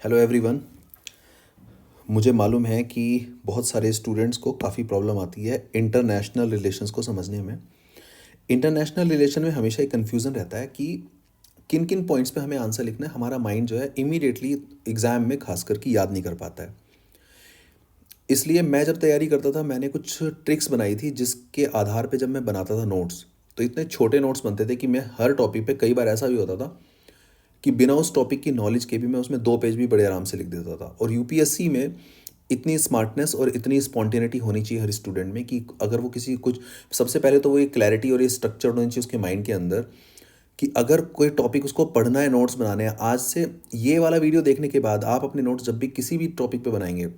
Hello everyone. मुझे मालूम है कि बहुत सारे स्टूडेंट्स को काफ़ी प्रॉब्लम आती है इंटरनेशनल रिलेशंस को समझने में। इंटरनेशनल रिलेशन में हमेशा एक कन्फ्यूज़न रहता है कि किन किन पॉइंट्स पे हमें आंसर लिखना है। हमारा माइंड जो है इमीडिएटली एग्ज़ाम में खास करके याद नहीं कर पाता है। इसलिए मैं जब तैयारी करता था मैंने कुछ ट्रिक्स बनाई थी जिसके आधार पे जब मैं बनाता था नोट्स, तो इतने छोटे नोट्स बनते थे कि मैं हर टॉपिक पे, कई बार ऐसा भी होता था कि बिना उस टॉपिक की नॉलेज के भी मैं उसमें 2 पेज भी बड़े आराम से लिख देता था। और यूपीएससी में इतनी स्मार्टनेस और इतनी स्पॉन्टेनिटी होनी चाहिए हर स्टूडेंट में कि अगर वो किसी कुछ, सबसे पहले तो वो एक क्लैरिटी और ये स्ट्रक्चर होनी चाहिए उसके माइंड के अंदर कि अगर कोई टॉपिक उसको पढ़ना है, नोट्स बनाने हैं, आज से ये वाला वीडियो देखने के बाद आप अपने नोट्स जब भी किसी भी टॉपिक पे बनाएंगे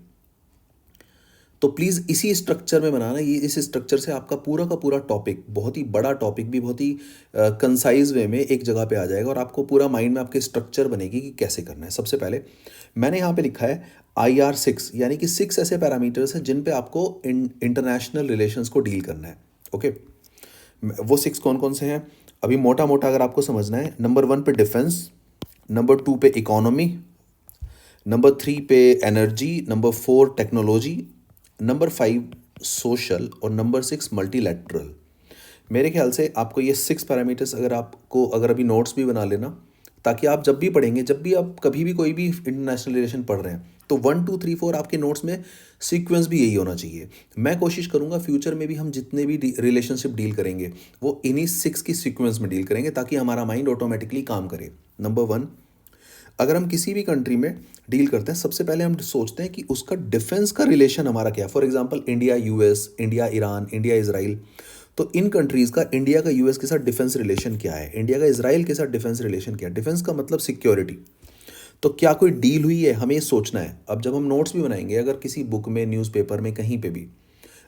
तो प्लीज़ इसी स्ट्रक्चर में बनाना। ये इस स्ट्रक्चर से आपका पूरा का पूरा टॉपिक, बहुत ही बड़ा टॉपिक भी बहुत ही कंसाइज वे में एक जगह पे आ जाएगा और आपको पूरा माइंड में आपके स्ट्रक्चर बनेगी कि कैसे करना है। सबसे पहले मैंने यहाँ पे लिखा है IR6, यानी कि 6 ऐसे पैरामीटर्स हैं जिन पे आपको इंटरनेशनल रिलेशंस को डील करना है। ओके, वो 6 कौन कौन से हैं अभी मोटा मोटा अगर आपको समझना है। नंबर 1 पे डिफेंस, नंबर 2 पे इकोनॉमी, नंबर 3 पे energy, number 4 technology, number 5 social और नंबर 6 मल्टीलैटरल। मेरे ख्याल से आपको ये 6 पैरामीटर्स अगर अभी नोट्स भी बना लेना, ताकि आप जब भी पढ़ेंगे, जब भी आप कभी भी कोई भी इंटरनेशनल रिलेशन पढ़ रहे हैं तो 1 2 3 4 आपके नोट्स में सीक्वेंस भी यही होना चाहिए। मैं कोशिश करूंगा फ्यूचर में भी हम जितने भी रिलेशनशिप डील करेंगे वो इन्हीं 6 की सीक्वेंस में डील करेंगे ताकि हमारा माइंड ऑटोमेटिकली काम करे। नंबर 1, अगर हम किसी भी कंट्री में डील करते हैं सबसे पहले हम सोचते हैं कि उसका डिफेंस का रिलेशन हमारा क्या है। For example India US, India Iran, India Israel. तो इन कंट्रीज़ का इंडिया का यूएस के साथ डिफेंस रिलेशन क्या है, इंडिया का इजराइल के साथ डिफेंस रिलेशन क्या है। डिफेंस का मतलब सिक्योरिटी। तो क्या कोई डील हुई है, हमें ये सोचना है। अब जब हम नोट्स भी बनाएंगे, अगर किसी बुक में, न्यूज़पेपर में, कहीं पे भी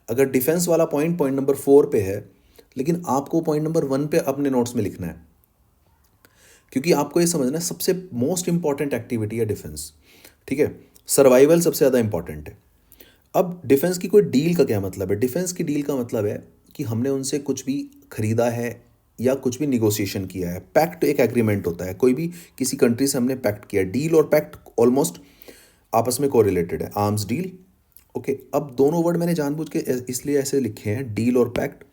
अगर डिफेंस वाला पॉइंट पॉइंट नंबर 4 पे है, लेकिन आपको पॉइंट नंबर 1 पे अपने नोट्स में लिखना है, क्योंकि आपको ये समझना है सबसे मोस्ट इंपॉर्टेंट एक्टिविटी है डिफेंस। ठीक है, सर्वाइवल सबसे ज़्यादा इंपॉर्टेंट है। अब डिफेंस की कोई डील का क्या मतलब है? डिफेंस की डील का मतलब है कि हमने उनसे कुछ भी खरीदा है या कुछ भी निगोशिएशन किया है। पैक्ट एक एग्रीमेंट होता है, कोई भी किसी कंट्री से हमने पैक्ट किया। डील और पैक्ट ऑलमोस्ट आपस में कोरिलेटेड है, आर्म्स डील। ओके, अब दोनों वर्ड मैंने जानबूझ के इसलिए ऐसे लिखे हैं, डील और पैक्ट,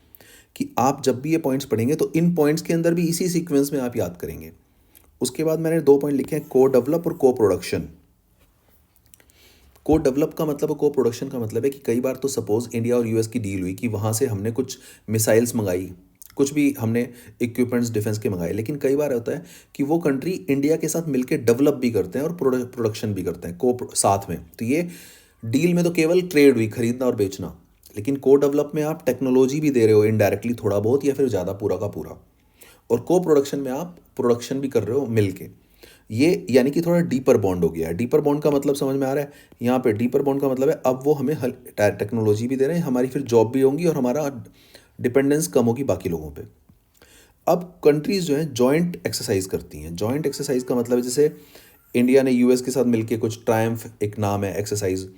कि आप जब भी ये पॉइंट्स पढ़ेंगे तो इन पॉइंट्स के अंदर भी इसी सीक्वेंस में आप याद करेंगे। उसके बाद मैंने 2 पॉइंट लिखे हैं, को डेवलप और को प्रोडक्शन। को डेवलप का मतलब, को प्रोडक्शन का मतलब है कि कई बार तो सपोज इंडिया और यूएस की डील हुई कि वहाँ से हमने कुछ मिसाइल्स मंगाई, कुछ भी हमने इक्विपमेंट्स डिफेंस के मंगाए, लेकिन कई बार होता है कि वो कंट्री इंडिया के साथ मिलकर डेवलप भी करते हैं और प्रोडक्शन भी करते हैं को साथ में। तो ये डील में तो केवल ट्रेड हुई, खरीदना और बेचना, लेकिन को डेवलप में आप टेक्नोलॉजी भी दे रहे हो इनडायरेक्टली थोड़ा बहुत या फिर ज़्यादा, पूरा का पूरा। और को प्रोडक्शन में आप प्रोडक्शन भी कर रहे हो मिल के। ये यानी कि थोड़ा डीपर बॉन्ड हो गया है। डीपर बॉन्ड का मतलब समझ में आ रहा है? यहाँ पे डीपर बॉन्ड का मतलब है अब वो हमें टेक्नोलॉजी भी दे रहे हैं, हमारी फिर जॉब भी होंगी और हमारा डिपेंडेंस कम होगी बाकी लोगों पे। अब कंट्रीज जो हैं जॉइंट एक्सरसाइज करती हैं। जॉइंट एक्सरसाइज का मतलब है जैसे इंडिया ने यूएस के साथ मिलके कुछ ट्रायम्फ एक नाम है एक्सरसाइज,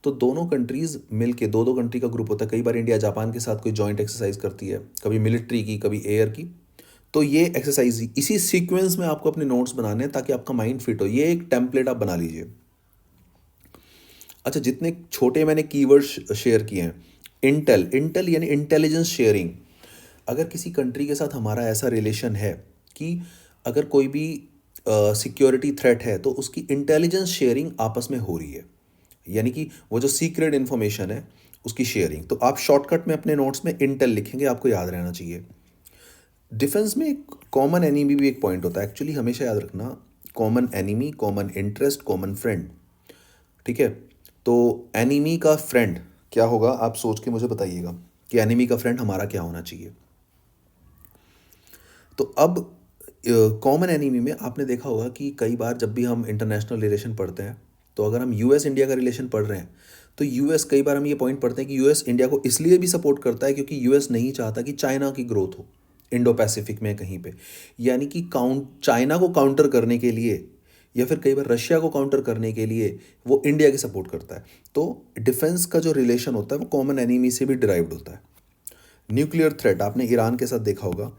तो दोनों कंट्रीज मिलके, दो दो कंट्री का ग्रुप होता है। कई बार इंडिया जापान के साथ कोई जॉइंट एक्सरसाइज करती है, कभी मिलिट्री की, कभी एयर की। तो ये एक्सरसाइज इसी सीक्वेंस में आपको अपने नोट्स बनाने हैं ताकि आपका माइंड फिट हो। ये एक टेम्पलेट आप बना लीजिए। अच्छा, जितने छोटे मैंने कीवर्ड्स शेयर किए हैं, इंटेल, इंटेल यानी इंटेलिजेंस शेयरिंग। अगर किसी कंट्री के साथ हमारा ऐसा रिलेशन है कि अगर कोई भी सिक्योरिटी थ्रेट है तो उसकी इंटेलिजेंस शेयरिंग आपस में हो रही है, यानी कि वो जो सीक्रेट इन्फॉर्मेशन है उसकी शेयरिंग। तो आप शॉर्टकट में अपने नोट्स में इंटेल लिखेंगे, आपको याद रहना चाहिए। डिफेंस में एक कॉमन एनिमी भी एक पॉइंट होता है, एक्चुअली हमेशा याद रखना, common enemy, common interest, common friend. ठीक है, तो एनिमी का फ्रेंड क्या होगा आप सोच के मुझे बताइएगा कि एनिमी का फ्रेंड हमारा क्या होना चाहिए। तो अब कॉमन एनिमी में आपने देखा होगा कि कई बार जब भी हम इंटरनेशनल रिलेशन पढ़ते हैं, तो अगर हम यूएस इंडिया का रिलेशन पढ़ रहे हैं तो यूएस, कई बार हम ये पॉइंट पढ़ते हैं कि यूएस इंडिया को इसलिए भी सपोर्ट करता है क्योंकि यूएस नहीं चाहता कि चाइना की ग्रोथ हो इंडो पैसिफिक में कहीं पे। यानी कि चाइना को काउंटर करने के लिए या फिर कई बार रशिया को काउंटर करने के लिए वो इंडिया की सपोर्ट करता है। तो डिफेंस का जो रिलेशन होता है वो कॉमन एनिमी से भी डिराइव्ड होता है। न्यूक्लियर थ्रेट आपने ईरान के साथ देखा होगा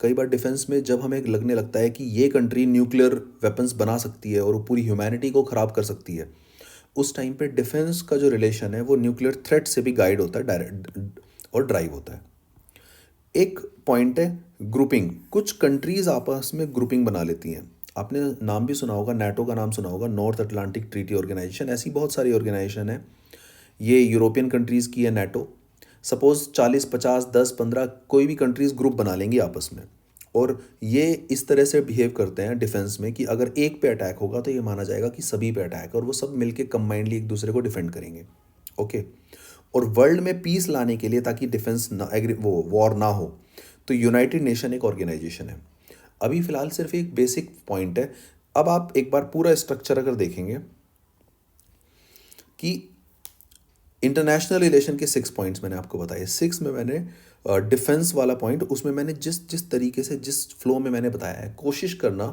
कई बार डिफेंस में जब हमें लगने लगता है कि ये कंट्री न्यूक्लियर वेपन्स बना सकती है और वो पूरी ह्यूमैनिटी को ख़राब कर सकती है, उस टाइम पे डिफेंस का जो रिलेशन है वो न्यूक्लियर थ्रेट से भी गाइड होता है डायरेक्ट और ड्राइव होता है। एक पॉइंट है ग्रुपिंग। कुछ कंट्रीज आपस में ग्रुपिंग बना लेती हैं। आपने नाम भी सुना होगा, नाटो का नाम सुना होगा, नॉर्थ अटलांटिक ट्रीटी ऑर्गेनाइजेशन। ऐसी बहुत सारी ऑर्गेनाइजेशन है। ये यूरोपियन कंट्रीज़ की है नाटो। सपोज़ 40 50 10 15 कोई भी कंट्रीज़ ग्रुप बना लेंगी आपस में, और ये इस तरह से बिहेव करते हैं डिफेंस में कि अगर एक पे अटैक होगा तो ये माना जाएगा कि सभी पे अटैक है, और वो सब मिलके कंबाइंडली एक दूसरे को डिफेंड करेंगे। ओके। और वर्ल्ड में पीस लाने के लिए, ताकि डिफेंस ना एग्री वो वॉर ना हो, तो यूनाइटेड नेशन एक ऑर्गेनाइजेशन है। अभी फ़िलहाल सिर्फ एक बेसिक पॉइंट है। अब आप एक बार पूरा स्ट्रक्चर अगर देखेंगे कि इंटरनेशनल रिलेशन के 6 पॉइंट्स मैंने आपको बताए। 6 में मैंने डिफेंस वाला पॉइंट, उसमें मैंने जिस जिस तरीके से जिस फ्लो में मैंने बताया है, कोशिश करना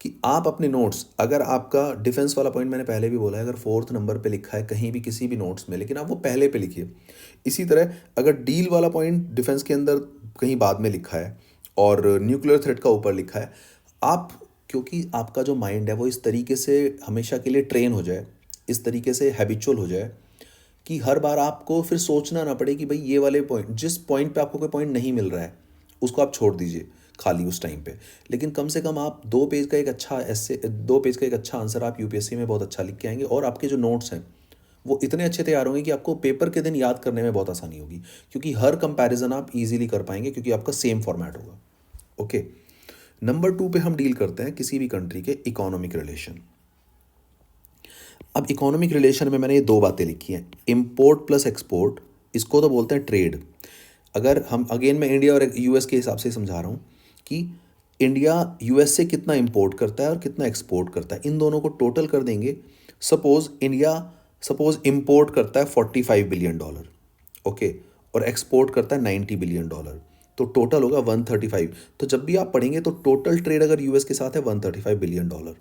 कि आप अपने नोट्स, अगर आपका डिफेंस वाला पॉइंट मैंने पहले भी बोला है, अगर 4th नंबर पे लिखा है कहीं भी किसी भी नोट्स में, लेकिन आप वो पहले पे लिखिए। इसी तरह अगर डील वाला पॉइंट डिफेंस के अंदर कहीं बाद में लिखा है और न्यूक्लियर थ्रेट का ऊपर लिखा है, आप, क्योंकि आपका जो माइंड है वो इस तरीके से हमेशा के लिए ट्रेन हो जाए, इस तरीके से हैबिचुअल हो जाए कि हर बार आपको फिर सोचना ना पड़े कि भाई ये वाले पॉइंट, जिस पॉइंट पे आपको कोई पॉइंट नहीं मिल रहा है उसको आप छोड़ दीजिए खाली उस टाइम पे। लेकिन कम से कम आप 2 पेज का एक अच्छा ऐसे 2 पेज का एक अच्छा आंसर आप यूपीएससी में बहुत अच्छा लिख के आएंगे, और आपके जो नोट्स हैं वो इतने अच्छे तैयार होंगे कि आपको पेपर के दिन याद करने में बहुत आसानी होगी, क्योंकि हर कंपैरिजन आप इजीली कर पाएंगे क्योंकि आपका सेम फॉर्मेट होगा। ओके। नंबर 2 पे हम डील करते हैं किसी भी कंट्री के इकोनॉमिक रिलेशन। अब इकोनॉमिक रिलेशन में मैंने ये 2 बातें लिखी हैं, इम्पोर्ट प्लस एक्सपोर्ट। इसको तो बोलते हैं ट्रेड। अगर हम, अगेन मैं इंडिया और यूएस के हिसाब से समझा रहा हूँ कि इंडिया यूएस से कितना इंपोर्ट करता है और कितना एक्सपोर्ट करता है, इन दोनों को टोटल कर देंगे। सपोज इंपोर्ट करता है $45 बिलियन, ओके, और एक्सपोर्ट करता है $90 बिलियन, तो टोटल होगा 135। तो जब भी आप पढ़ेंगे तो टोटल ट्रेड अगर यूएस के साथ है $135 बिलियन।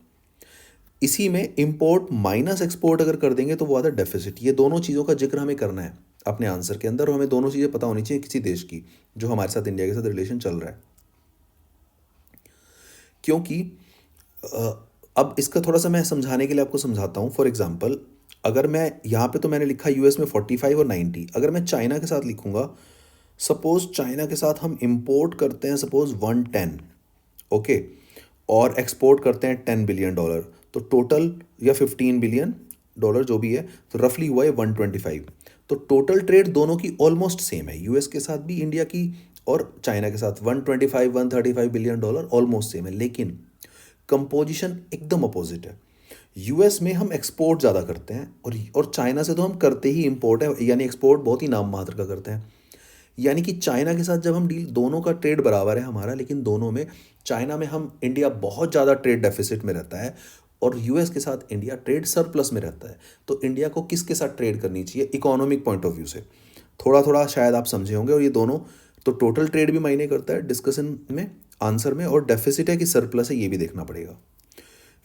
इसी में इंपोर्ट माइनस एक्सपोर्ट अगर कर देंगे तो वो आता है डेफिसिट। ये दोनों चीज़ों का जिक्र हमें करना है अपने आंसर के अंदर, और हमें दोनों चीज़ें पता होनी चाहिए किसी देश की जो हमारे साथ, इंडिया के साथ रिलेशन चल रहा है। क्योंकि अब इसका थोड़ा सा मैं समझाने के लिए आपको समझाता हूँ। फॉर एग्जांपल, अगर मैं यहाँ पे तो मैंने लिखा यूएस में 45 और 90, अगर मैं चाइना के साथ लिखूँगा, सपोज चाइना के साथ हम इंपोर्ट करते हैं सपोज 110, ओके, और एक्सपोर्ट करते हैं $10 बिलियन, तो टोटल, या $15 बिलियन जो भी है, तो रफली हुआ है 125। तो टोटल ट्रेड दोनों की ऑलमोस्ट सेम है, यूएस के साथ भी इंडिया की और चाइना के साथ 125 $135 बिलियन ऑलमोस्ट सेम है, लेकिन कंपोजिशन एकदम अपोजिट है। यूएस में हम एक्सपोर्ट ज़्यादा करते हैं, और चाइना से तो हम करते ही इंपोर्ट है, यानी एक्सपोर्ट बहुत ही नाम मात्र का करते हैं। यानी कि चाइना के साथ जब हम डील, दोनों का ट्रेड बराबर है हमारा, लेकिन दोनों में, चाइना में हम, इंडिया बहुत ज़्यादा ट्रेड डेफिसिट में रहता है, और यूएस के साथ इंडिया ट्रेड सरप्लस में रहता है। तो इंडिया को किसके साथ ट्रेड करनी चाहिए इकोनॉमिक पॉइंट ऑफ व्यू से, थोड़ा थोड़ा शायद आप समझे होंगे। और ये दोनों, तो टोटल ट्रेड भी मायने करता है डिस्कशन में, आंसर में, और डेफिसिट है कि सरप्लस है ये भी देखना पड़ेगा।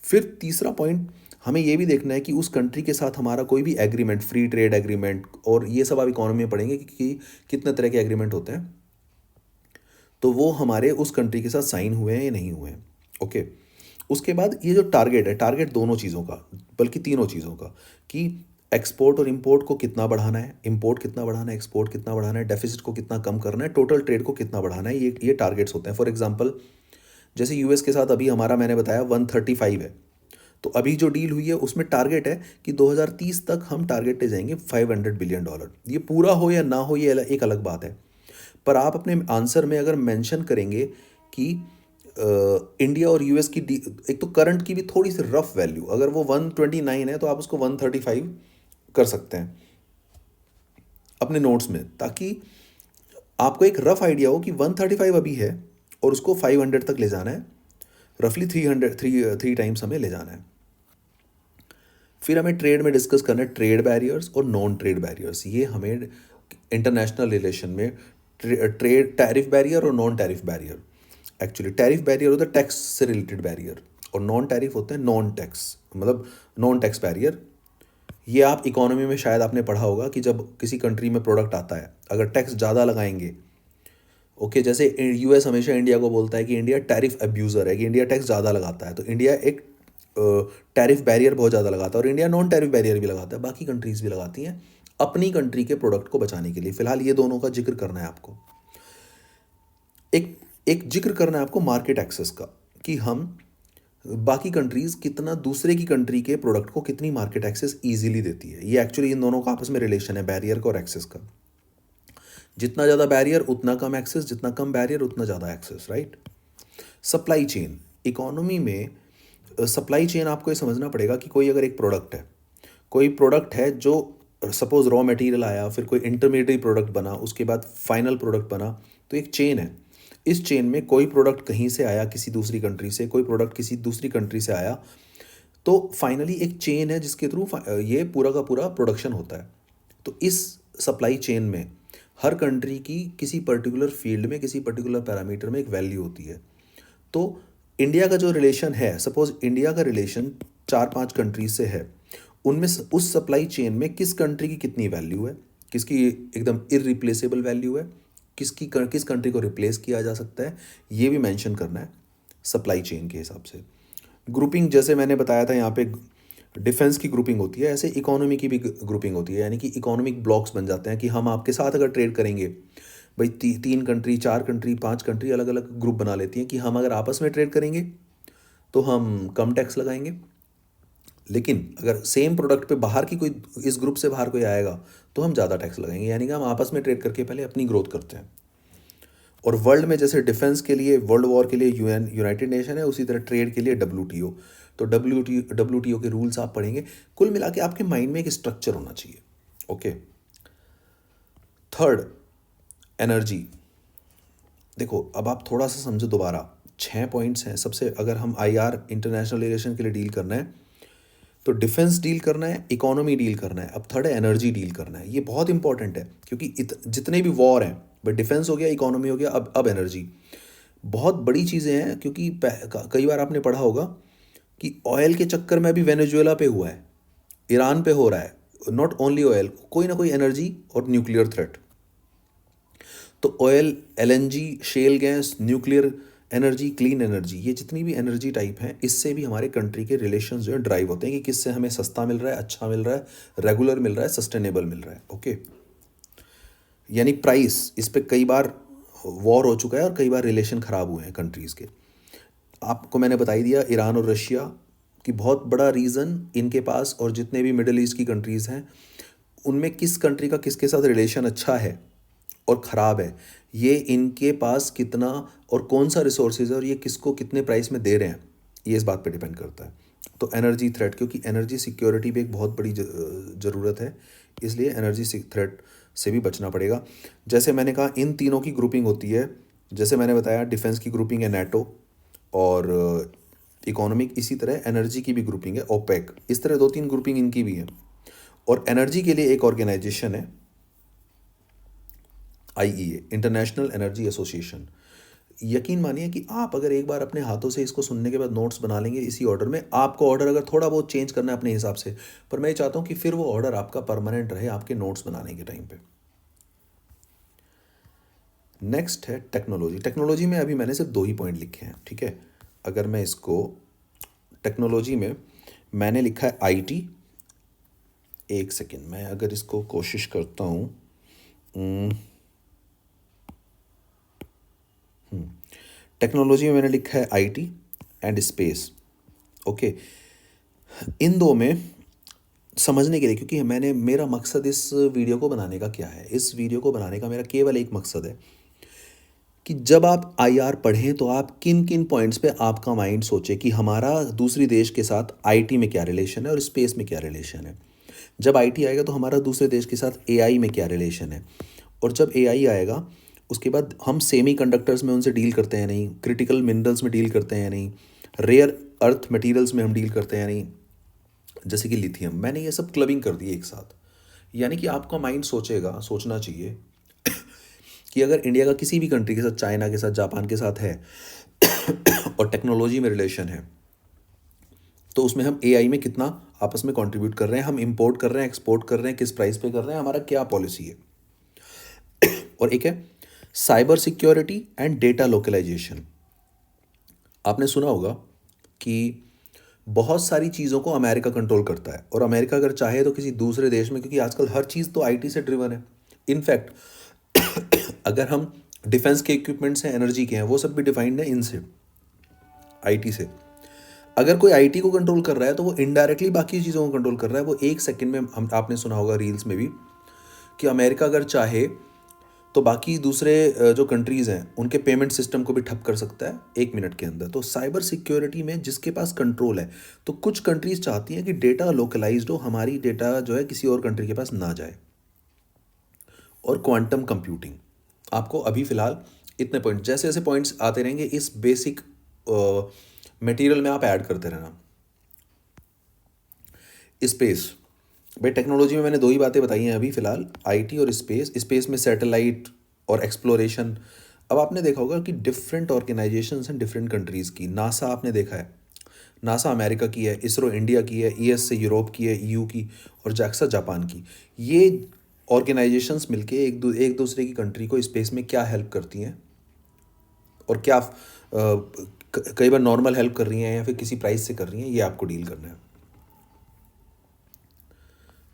फिर तीसरा पॉइंट, हमें ये भी देखना है कि उस कंट्री के साथ हमारा कोई भी एग्रीमेंट, फ्री ट्रेड एग्रीमेंट, और ये सब आप इकोनॉमी में पढ़ेंगे कि कितने तरह के एग्रीमेंट होते हैं, तो वो हमारे उस कंट्री के साथ साइन हुए हैं या नहीं हुए हैं। ओके। उसके बाद ये जो टारगेट है, टारगेट दोनों चीज़ों का, बल्कि तीनों चीज़ों का, कि एक्सपोर्ट और इंपोर्ट को कितना बढ़ाना है, इंपोर्ट कितना बढ़ाना है, एक्सपोर्ट कितना बढ़ाना है, डेफिसिट को कितना कम करना है, टोटल ट्रेड को कितना बढ़ाना है, ये टारगेट्स होते हैं। फॉर एग्जांपल, जैसे यूएस के साथ अभी हमारा मैंने बताया 135 है, तो अभी जो डील हुई है उसमें टारगेट है कि 2030 तक हम टारगेट ले जाएंगे $500 बिलियन। ये पूरा हो या ना हो ये एक अलग बात है, पर आप अपने आंसर में अगर मेंशन करेंगे कि इंडिया और यूएस की एक तो करंट की भी थोड़ी सी रफ वैल्यू, अगर वो 129 है तो आप उसको 135 कर सकते हैं अपने नोट्स में, ताकि आपको एक रफ आइडिया हो कि 135 अभी है और उसको 500 तक ले जाना है, रफली 3 टाइम्स हमें ले जाना है। फिर हमें ट्रेड में डिस्कस करना है ट्रेड बैरियर्स और नॉन ट्रेड बैरियर्स। ये हमें इंटरनेशनल रिलेशन में ट्रेड टैरिफ बैरियर और non tariff barrier, actually tariff barrier होता है टैक्स से रिलेटेड बैरियर, और नॉन टैरिफ होते हैं नॉन टैक्स, मतलब नॉन टैक्स बैरियर। ये आप इकोनॉमी में शायद आपने पढ़ा होगा कि जब किसी कंट्री में प्रोडक्ट आता है, अगर टैक्स ज़्यादा लगाएंगे ओके, जैसे यूएस हमेशा इंडिया को बोलता है कि इंडिया टैरिफ अब्यूज़र है, कि इंडिया टैक्स ज़्यादा लगाता है, तो इंडिया एक टैरिफ बैरियर बहुत ज़्यादा लगाता है, और इंडिया नॉन टैरिफ बैरियर भी लगाता है, बाकी कंट्रीज़ भी लगाती हैं अपनी कंट्री के प्रोडक्ट को बचाने के लिए। फ़िलहाल ये दोनों का जिक्र करना है आपको। एक एक जिक्र करना है आपको मार्केट एक्सेस का, कि हम बाकी कंट्रीज़ कितना दूसरे की कंट्री के प्रोडक्ट को कितनी मार्केट एक्सेस ईजिली देती है। ये एक्चुअली इन दोनों का आपस में रिलेशन है, बैरियर का और एक्सेस का। जितना ज़्यादा बैरियर उतना कम एक्सेस, जितना कम बैरियर उतना ज़्यादा access, right. Supply chain economy में, सप्लाई चेन आपको ये समझना पड़ेगा कि कोई अगर एक प्रोडक्ट है, कोई प्रोडक्ट है जो सपोज रॉ मटेरियल आया, फिर कोई इंटरमीडिएट प्रोडक्ट बना, उसके बाद फाइनल प्रोडक्ट बना, तो एक चेन है। इस चेन में कोई प्रोडक्ट कहीं से आया किसी दूसरी कंट्री से, कोई प्रोडक्ट किसी दूसरी कंट्री से आया, तो फाइनली एक चेन है जिसके थ्रू ये पूरा का पूरा प्रोडक्शन होता है। तो इस सप्लाई चेन में हर कंट्री की किसी पर्टिकुलर फील्ड में, किसी पर्टिकुलर पैरामीटर में एक वैल्यू होती है। तो इंडिया का जो रिलेशन है, सपोज इंडिया का रिलेशन 4-5 कंट्रीज से है, उनमें उस सप्लाई चेन में किस कंट्री की कितनी वैल्यू है, किसकी एकदम इररिप्लेसेबल वैल्यू है, किस कंट्री को रिप्लेस किया जा सकता है, ये भी मेंशन करना है सप्लाई चेन के हिसाब से। ग्रुपिंग जैसे मैंने बताया था, यहाँ पे डिफेंस की ग्रुपिंग होती है, ऐसे इकोनॉमी की भी ग्रुपिंग होती है, यानी कि इकोनॉमिक ब्लॉक्स बन जाते हैं कि हम आपके साथ अगर ट्रेड करेंगे, भाई 3 कंट्री, 4 कंट्री, 5 कंट्री अलग अलग ग्रुप बना लेती हैं कि हम अगर आपस में ट्रेड करेंगे तो हम कम टैक्स लगाएंगे, लेकिन अगर सेम प्रोडक्ट पे बाहर की कोई, इस ग्रुप से बाहर कोई आएगा तो हम ज़्यादा टैक्स लगाएंगे, यानी कि हम आपस में ट्रेड करके पहले अपनी ग्रोथ करते हैं। और वर्ल्ड में जैसे डिफेंस के लिए, वर्ल्ड वॉर के लिए यूएन, यूनाइटेड नेशन है, उसी तरह ट्रेड के लिए डब्ल्यूटीओ। तो डब्ल्यूटीओ के रूल्स आप पढ़ेंगे। कुल मिला के आपके माइंड में एक स्ट्रक्चर होना चाहिए। Okay, third, energy. देखो अब आप थोड़ा सा समझो दोबारा, 6 पॉइंट्स हैं सबसे। अगर हम आईआर, इंटरनेशनल रिलेशन के लिए डील करना है, तो डिफेंस डील करना है, इकोनॉमी डील करना है, अब थर्ड है एनर्जी डील करना है। ये बहुत इंपॉर्टेंट है क्योंकि जितने भी वॉर हैं, बट डिफेंस हो गया, इकोनॉमी हो गया, अब एनर्जी, बहुत बड़ी चीज़ें हैं। क्योंकि कई बार आपने पढ़ा होगा कि ऑयल के चक्कर में अभी वेनेजुएला पे हुआ है, ईरान पे हो रहा है, नॉट ओनली ऑयल, कोई ना कोई एनर्जी और न्यूक्लियर थ्रेट। तो oil, LNG, shell gas, nuclear energy, clean energy, ये जितनी भी एनर्जी टाइप हैं, इससे भी हमारे कंट्री के रिलेशंस जो है ड्राइव होते हैं कि किससे हमें सस्ता मिल रहा है, अच्छा मिल रहा है, रेगुलर मिल रहा है, सस्टेनेबल मिल रहा है। ओके, यानी प्राइस, इस पे कई बार वॉर हो चुका है और कई बार रिलेशन ख़राब हुए हैं कंट्रीज़ के। आपको मैंने बता ही दिया, ईरान और रशिया की बहुत बड़ा रीज़न इनके पास, और जितने भी मिडिल ईस्ट की कंट्रीज़ हैं उनमें किस कंट्री का किसके साथ रिलेशन अच्छा है और ख़राब है, ये इनके पास कितना और कौन सा रिसोर्सेज है और ये किसको कितने प्राइस में दे रहे हैं, ये इस बात पे डिपेंड करता है। तो एनर्जी थ्रेट, क्योंकि एनर्जी सिक्योरिटी भी एक बहुत बड़ी ज़रूरत है, इसलिए एनर्जी थ्रेट से भी बचना पड़ेगा। जैसे मैंने कहा, इन तीनों की ग्रुपिंग होती है। जैसे मैंने बताया, डिफेंस की ग्रुपिंग है नेटो, और इकोनॉमिक, इसी तरह एनर्जी की भी ग्रुपिंग है ओपेक। इस तरह 2-3 ग्रुपिंग इनकी भी है। और एनर्जी के लिए एक ऑर्गेनाइजेशन है आईईए, इंटरनेशनल एनर्जी एसोसिएशन। यकीन मानिए कि आप अगर एक बार अपने हाथों से इसको सुनने के बाद नोट्स बना लेंगे इसी ऑर्डर में, आपको ऑर्डर अगर थोड़ा बहुत चेंज करना है अपने हिसाब से, पर मैं ये चाहता हूँ कि फिर वो ऑर्डर आपका परमानेंट रहे आपके नोट्स बनाने के टाइम पे। नेक्स्ट है टेक्नोलॉजी। टेक्नोलॉजी में अभी मैंने सिर्फ 2 ही पॉइंट लिखे हैं, ठीक है। अगर मैं इसको, टेक्नोलॉजी में मैंने लिखा है आईटी। एक सेकेंड, मैं अगर इसको कोशिश करता हूँ, टेक्नोलॉजी में मैंने लिखा है आईटी एंड स्पेस। ओके, इन दो में समझने के लिए, क्योंकि मेरा मकसद इस वीडियो को बनाने का क्या है, इस वीडियो को बनाने का मेरा केवल एक मकसद है कि जब आप आईआर पढ़ें तो आप किन किन पॉइंट्स पे आपका माइंड सोचे कि हमारा दूसरी देश के साथ आईटी में क्या रिलेशन है और स्पेस में क्या रिलेशन है। जब आईटी आएगा तो हमारा दूसरे देश के साथ एआई में क्या रिलेशन है, और जब एआई आएगा उसके बाद हम सेमी कंडक्टर्स में उनसे डील करते हैं नहीं, क्रिटिकल मिनरल्स में डील करते हैं नहीं, रेयर अर्थ मटेरियल्स में हम डील करते हैं नहीं, जैसे कि लिथियम। मैंने ये सब क्लबिंग कर दी एक साथ। यानी कि आपका माइंड सोचेगा, सोचना चाहिए कि अगर इंडिया का किसी भी कंट्री के साथ, चाइना के साथ, जापान के साथ है और टेक्नोलॉजी में रिलेशन है, तो उसमें हम एआई में कितना आपस में कंट्रीब्यूट कर रहे हैं, हम इंपोर्ट कर रहे हैं, एक्सपोर्ट कर रहे हैं, किस प्राइस पे कर रहे हैं, हमारा क्या पॉलिसी है। और एक है cyber security and data localisation. आपने सुना होगा कि बहुत सारी चीज़ों को अमेरिका कंट्रोल करता है, और अमेरिका अगर चाहे तो किसी दूसरे देश में, क्योंकि आजकल हर चीज़ तो आईटी से ड्रिवन है। इनफैक्ट अगर हम डिफेंस के इक्विपमेंट्स हैं, एनर्जी के हैं, वो सब भी डिफाइंड है इनसे, आईटी से। अगर कोई आईटी को कंट्रोल कर रहा है तो वो इनडायरेक्टली बाकी चीज़ों को कंट्रोल कर रहा है। वो एक सेकंड में, हम आपने सुना होगा रील्स में भी, कि अमेरिका अगर चाहे तो बाकी दूसरे जो कंट्रीज़ हैं उनके पेमेंट सिस्टम को भी ठप कर सकता है 1 मिनट के अंदर। तो साइबर सिक्योरिटी में जिसके पास कंट्रोल है, तो कुछ कंट्रीज़ चाहती हैं कि डेटा लोकलाइज्ड हो, हमारी डेटा जो है किसी और कंट्री के पास ना जाए। और क्वांटम कंप्यूटिंग, आपको अभी फ़िलहाल इतने पॉइंट, जैसे जैसे पॉइंट्स आते रहेंगे इस बेसिक मटेरियल में आप ऐड करते रहना। स्पेस, भाई टेक्नोलॉजी में मैंने दो ही बातें बताई हैं अभी फ़िलहाल, आईटी और स्पेस। स्पेस में सैटेलाइट और एक्सप्लोरेशन। अब आपने देखा होगा कि डिफरेंट ऑर्गेनाइजेशंस हैं डिफरेंट कंट्रीज़ की। नासा आपने देखा है, नासा अमेरिका की है, इसरो इंडिया की है, ईएसए यूरोप की है, ईयू की, और जैक्सा जापान की। ये ऑर्गेनाइजेशंस मिलके एक दूसरे की कंट्री को स्पेस में क्या हेल्प करती हैं, और क्या कई बार नॉर्मल हेल्प कर रही हैं या फिर किसी प्राइस से कर रही हैं, ये आपको डील करना है।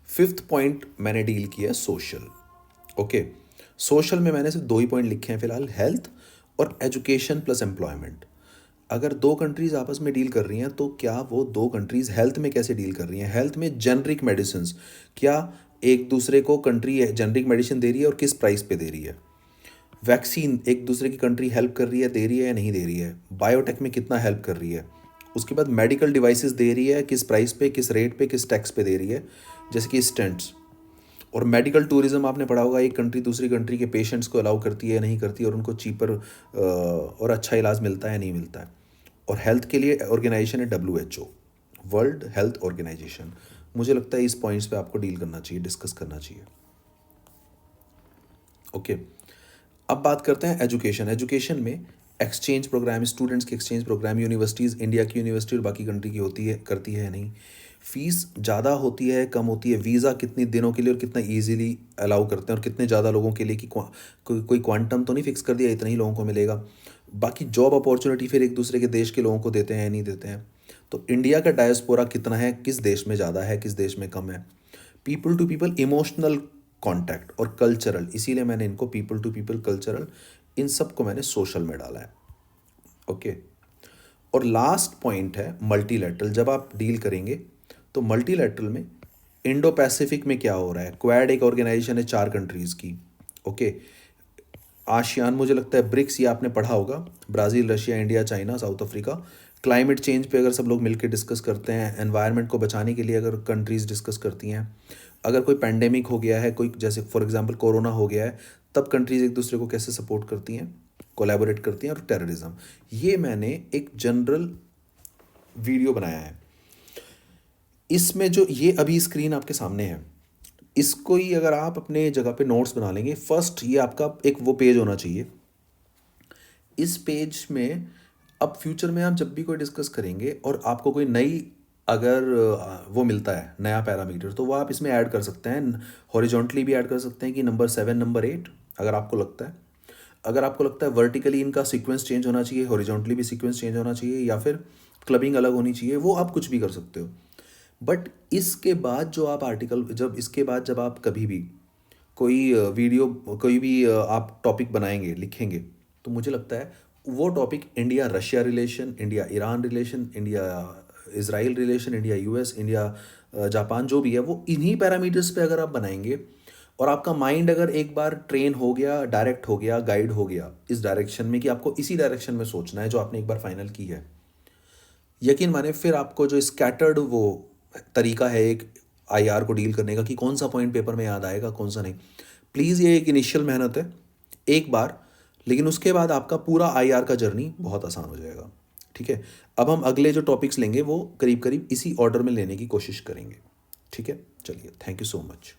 फिफ्थ पॉइंट मैंने डील किया है सोशल। ओके, सोशल में मैंने सिर्फ दो ही पॉइंट लिखे हैं फिलहाल, हेल्थ और एजुकेशन प्लस एम्प्लॉयमेंट। अगर दो कंट्रीज़ आपस में डील कर रही हैं तो क्या वो दो कंट्रीज़ हेल्थ में कैसे डील कर रही हैं। हेल्थ में जेनरिक मेडिसिन, क्या एक दूसरे को कंट्री जेनरिक मेडिसिन दे रही है और किस प्राइस पे दे रही है। वैक्सीन, एक दूसरे की कंट्री हेल्प कर रही है, दे रही है या नहीं दे रही है। बायोटेक में कितना हेल्प कर रही है। उसके बाद मेडिकल डिवाइसेस दे रही है, किस प्राइस पे, किस रेट पे, किस टैक्स पे दे रही है, जैसे कि स्टेंट्स। और मेडिकल टूरिज्म आपने पढ़ा होगा, एक कंट्री दूसरी कंट्री के पेशेंट्स को अलाउ करती है या नहीं करती, और उनको चीपर और अच्छा इलाज मिलता है या नहीं मिलता है। और हेल्थ के लिए ऑर्गेनाइजेशन है WHO, वर्ल्ड हेल्थ ऑर्गेनाइजेशन। मुझे लगता है इस पॉइंट्स पे आपको डील करना चाहिए, डिस्कस करना चाहिए। ओके, अब बात करते हैं एजुकेशन। एजुकेशन में एक्सचेंज प्रोग्राम, स्टूडेंट्स के एक्सचेंज प्रोग्राम, यूनिवर्सिटीज़ इंडिया की यूनिवर्सिटी और बाकी कंट्री की होती है, करती है या नहीं। फ़ीस ज़्यादा होती है, कम होती है। वीज़ा कितने दिनों के लिए और कितना इजीली अलाउ करते हैं, और कितने ज़्यादा लोगों के लिए, कि कोई क्वांटम तो नहीं फिक्स कर दिया इतना ही लोगों को मिलेगा। बाकी जॉब अपॉर्चुनिटी फिर एक दूसरे के देश के लोगों को देते हैं या नहीं देते हैं। तो इंडिया का डायस्पोरा कितना है, किस देश में ज़्यादा है, किस देश में कम है। People to people emotional contact और कल्चरल, इसीलिए मैंने इनको पीपल टू पीपल, कल्चरल, इन सब को मैंने सोशल में डाला है। ओके, और लास्ट पॉइंट है मल्टीलैटरल। जब आप डील करेंगे तो मल्टीलैटरल में इंडो पैसिफिक में क्या हो रहा है। क्वाड एक ऑर्गेनाइजेशन है 4 कंट्रीज़ की। ओके, आशियान, मुझे लगता है ब्रिक्स, ये आपने पढ़ा होगा, Brazil, Russia, India, China, south Africa. Climate change पे अगर सब लोग मिलकर डिस्कस करते हैं, एनवायरनमेंट को बचाने के लिए अगर कंट्रीज़ डिस्कस करती हैं, अगर कोई पैंडेमिक हो गया है, कोई जैसे फॉर एग्जांपल कोरोना हो गया है, तब कंट्रीज़ एक दूसरे को कैसे सपोर्ट करती हैं, कोलैबोरेट करती हैं। और टेररिज्म, ये मैंने एक जनरल वीडियो बनाया है। इसमें जो ये अभी स्क्रीन आपके सामने है, इसको ही अगर आप अपने जगह पे नोट्स बना लेंगे, फर्स्ट ये आपका एक वो पेज होना चाहिए। इस पेज में अब फ्यूचर में आप जब भी कोई डिस्कस करेंगे और आपको कोई नई अगर वो मिलता है नया पैरामीटर, तो वो आप इसमें ऐड कर सकते हैं। हॉरिजॉन्टली भी ऐड कर सकते हैं कि नंबर 7, नंबर 8, अगर आपको लगता है। अगर आपको लगता है वर्टिकली इनका सीक्वेंस चेंज होना चाहिए, हॉरिजॉन्टली भी सीक्वेंस चेंज होना चाहिए, या फिर क्लबिंग अलग होनी चाहिए, वो आप कुछ भी कर सकते हो। बट इसके बाद जो आप आर्टिकल, जब इसके बाद जब आप कभी भी कोई वीडियो, कोई भी आप टॉपिक बनाएंगे, लिखेंगे, तो मुझे लगता है वो topic India Russia relation, India Iran relation, India Israel relation, India US, India Japan, जो भी है, वो इन्हीं पैरामीटर्स पे अगर आप बनाएंगे, और आपका माइंड अगर एक बार ट्रेन हो गया, डायरेक्ट हो गया, गाइड हो गया इस डायरेक्शन में कि आपको इसी डायरेक्शन में सोचना है जो आपने एक बार फाइनल की है, यकीन माने फिर आपको जो स्कैटर्ड वो तरीका है एक आईआर को डील करने का, कि कौन सा पॉइंट पेपर में याद आएगा, कौन सा नहीं। प्लीज़, ये एक इनिशियल मेहनत है एक बार, लेकिन उसके बाद आपका पूरा आईआर का जर्नी बहुत आसान हो जाएगा। ठीक है, अब हम अगले जो टॉपिक्स लेंगे वो करीब करीब इसी ऑर्डर में लेने की कोशिश करेंगे। ठीक है, चलिए, थैंक यू सो मच।